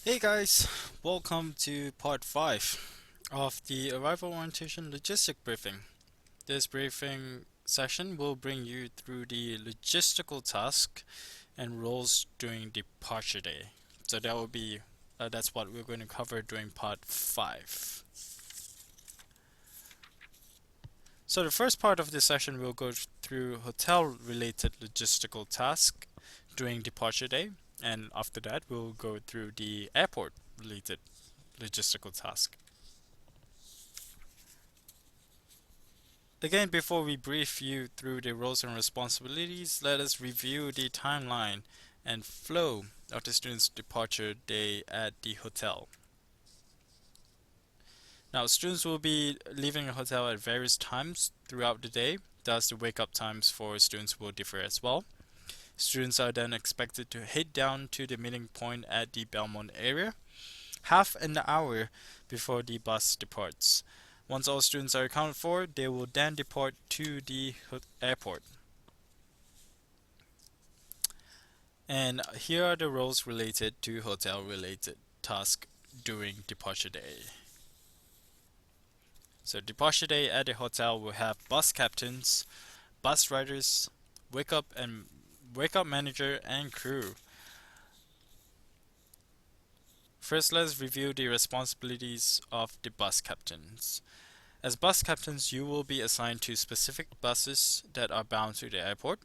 Hey guys, welcome to part 5 of the Arrival Orientation Logistic Briefing. This briefing session will bring you through the logistical task and roles during departure day. So that's what we're going to cover during part 5. So the first part of this session will go through hotel related logistical task during departure day, and after that we'll go through the airport related logistical task. Again, before we brief you through the roles and responsibilities, let us review the timeline and flow of the student's departure day at the hotel. Now, students will be leaving a hotel at various times throughout the day, thus, the wake up times for students will differ as well. Students are then expected to head down to the meeting point at the Belmont area half an hour before the bus departs. Once all students are accounted for, they will then depart to the airport. And here are the roles related to hotel related tasks during departure day. So departure day at the hotel will have bus captains, bus riders, wake up manager and crew. First, let's review the responsibilities of the bus captains. As bus captains, you will be assigned to specific buses that are bound to the airport,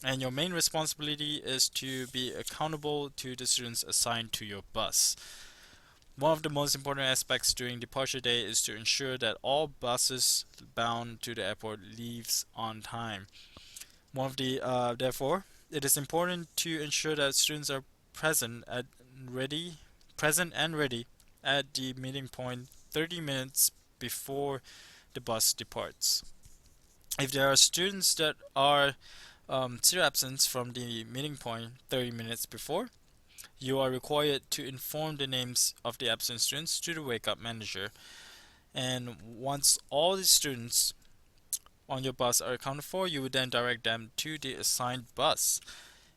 and your main responsibility is to be accountable to the students assigned to your bus. One of the most important aspects during departure day is to ensure that all buses bound to the airport leaves on time. Therefore, it is important to ensure that students are present at ready, present and ready at the meeting point 30 minutes before the bus departs. If there are students that are still absent from the meeting point 30 minutes before, you are required to inform the names of the absent students to the wake up manager. And once all the students on your bus are accounted for, you would then direct them to the assigned bus.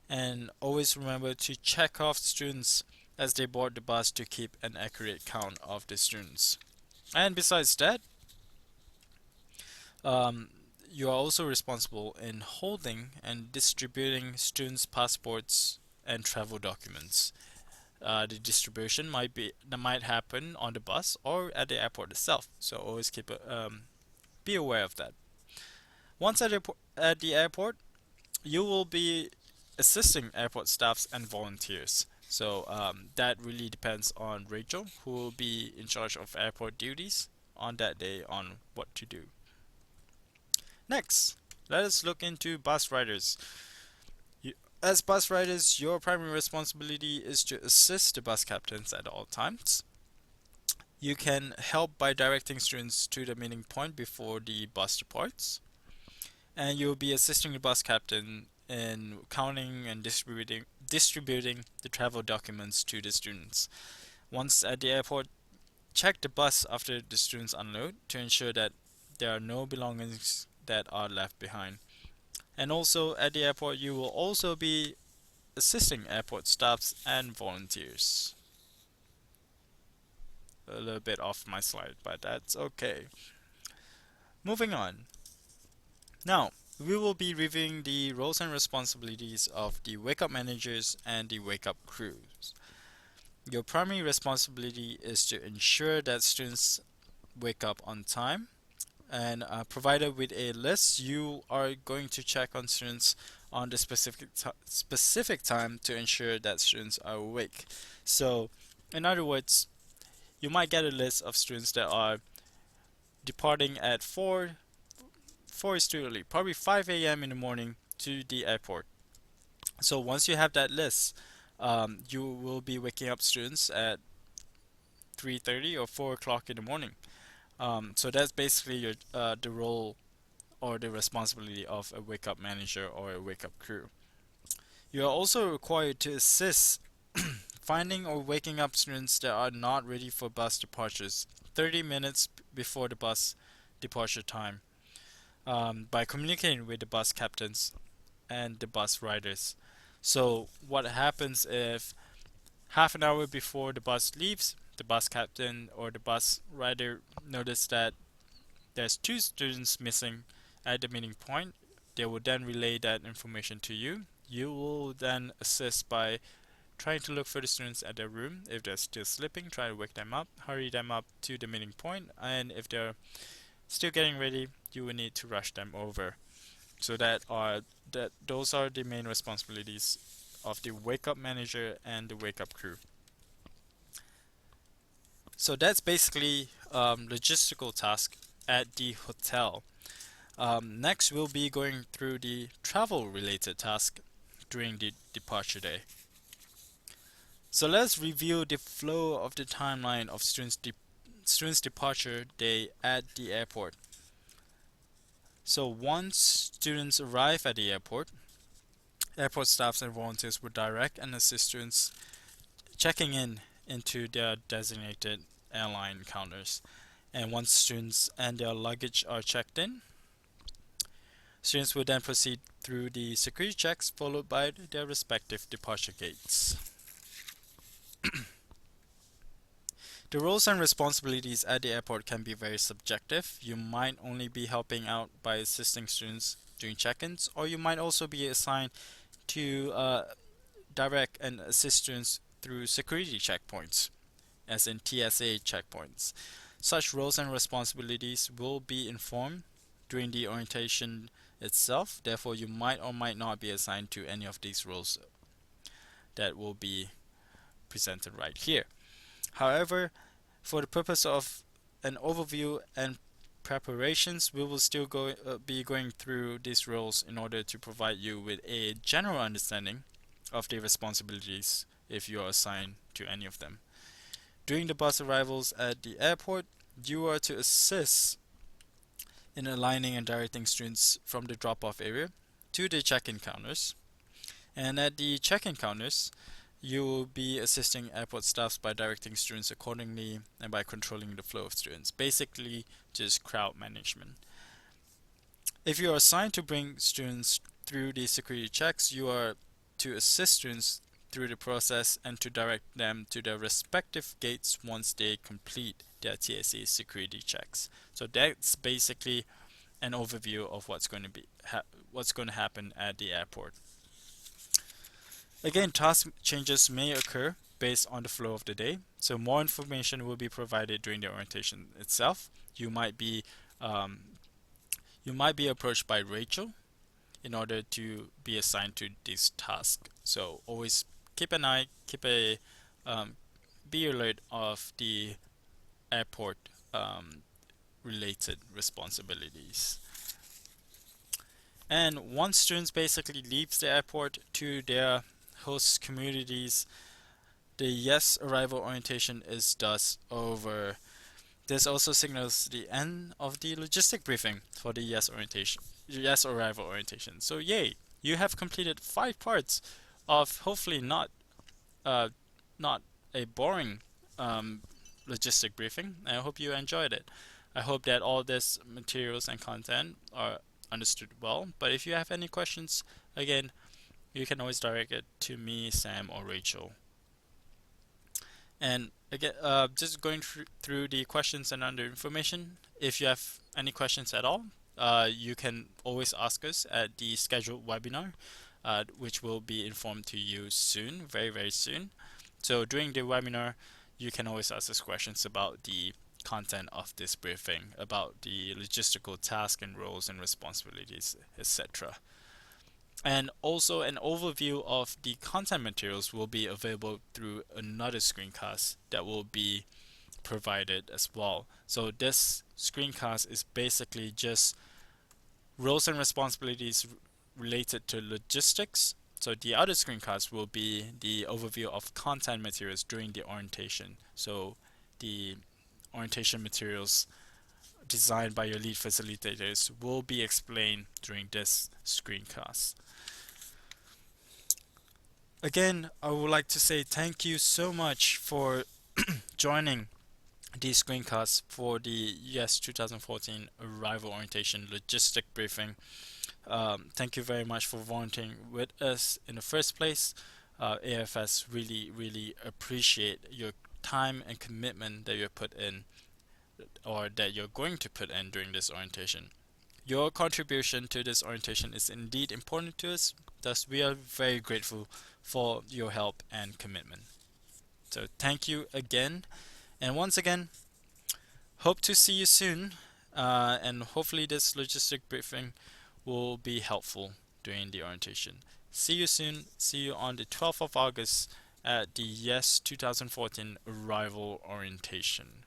And always remember to check off students as they board the bus to keep an accurate count of the students. And besides that, um, you are also responsible in holding and distributing students' passports and travel documents. The distribution might happen on the bus or at the airport itself. So always be aware of that. Once at the airport, you will be assisting airport staffs and volunteers. So that really depends on Rachel, who will be in charge of airport duties on that day on what to do. Next, let us look into bus riders. As bus riders, your primary responsibility is to assist the bus captains at all times. You can help by directing students to the meeting point before the bus departs, and you'll be assisting the bus captain in counting and distributing the travel documents to the students. Once at the airport, check the bus after the students unload to ensure that there are no belongings that are left behind. And also at the airport, you will also be assisting airport staffs and volunteers. A little bit off my slide, but that's okay. Moving on. Now, we will be reviewing the roles and responsibilities of the wake up managers and the wake up crews. Your primary responsibility is to ensure that students wake up on time, and provided with a list, you are going to check on students on the specific time to ensure that students are awake. So, in other words, you might get a list of students that are departing at 4 is too early, probably 5 a.m. in the morning to the airport. So once you have that list, you will be waking up students at 3:30 or 4 o'clock in the morning. So that's basically the role or the responsibility of a wake up manager or a wake up crew. You are also required to assist finding or waking up students that are not ready for bus departures 30 minutes before the bus departure time, by communicating with the bus captains and the bus riders. So what happens if Half an hour before the bus leaves, the bus captain or the bus rider notice that there's two students missing at the meeting point. They will then relay that information to you. You will then assist by trying to look for the students at their room. If they're still sleeping, try to wake them up, hurry them up to the meeting point, and if they're still getting ready, you will need to rush them over. So those are the main responsibilities of the wake up manager and the wake up crew. So that's basically logistical task at the hotel. Next, we'll be going through the travel related task during the departure day. So let's review the flow of the timeline of students' departure day at the airport. So once students arrive at the airport, airport staffs and volunteers will direct and assist students checking in into their designated airline counters. And once students and their luggage are checked in, students will then proceed through the security checks followed by their respective departure gates. The roles and responsibilities at the airport can be very subjective. You might only be helping out by assisting students during check-ins, or you might also be assigned to direct and assist students through security checkpoints, as in TSA checkpoints. Such roles and responsibilities will be informed during the orientation itself. Therefore, you might or might not be assigned to any of these roles that will be presented right here. However, for the purpose of an overview and preparations, we will still be going through these roles in order to provide you with a general understanding of the responsibilities if you are assigned to any of them. During the bus arrivals at the airport, you are to assist in aligning and directing students from the drop-off area to the check-in counters. And at the check-in counters, you will be assisting airport staffs by directing students accordingly and by controlling the flow of students. Basically, just crowd management. If you are assigned to bring students through the security checks, you are to assist students through the process and to direct them to their respective gates once they complete their TSA security checks. So that's basically an overview of what's going to happen at the airport. Again, task changes may occur based on the flow of the day, so more information will be provided during the orientation itself. You might be approached by Rachel in order to be assigned to this task. So always keep an eye, be alert of the airport related responsibilities. And once students basically leave the airport to their host communities, the yes arrival orientation is thus over. This also signals the end of the logistic briefing for the yes arrival orientation. So yay, you have completed 5 parts of hopefully not a boring logistic briefing. I hope you enjoyed it. I hope that all this materials and content are understood well. But if you have any questions, again, you can always direct it to me, Sam, or Rachel. And again, just going through the questions and under information. If you have any questions at all, you can always ask us at the scheduled webinar, which will be informed to you soon, very, very soon. So during the webinar, you can always ask us questions about the content of this briefing, about the logistical task and roles and responsibilities, etc. And also an overview of the content materials will be available through another screencast that will be provided as well. So this screencast is basically just roles and responsibilities related to logistics. So the other screencast will be the overview of content materials during the orientation. So the orientation materials designed by your lead facilitators will be explained during this screencast. Again, I would like to say thank you so much for joining the screencast for the US 2014 Arrival Orientation Logistic Briefing. Thank you very much for volunteering with us in the first place. AFS really appreciate your time and commitment that you put in, or that you're going to put in during this orientation. Your contribution to this orientation is indeed important to us, thus, we are very grateful for your help and commitment. So, thank you again, and once again, hope to see you soon, and hopefully, this logistic briefing will be helpful during the orientation. See you soon. See you on the 12th of August at the YES 2014 Arrival Orientation.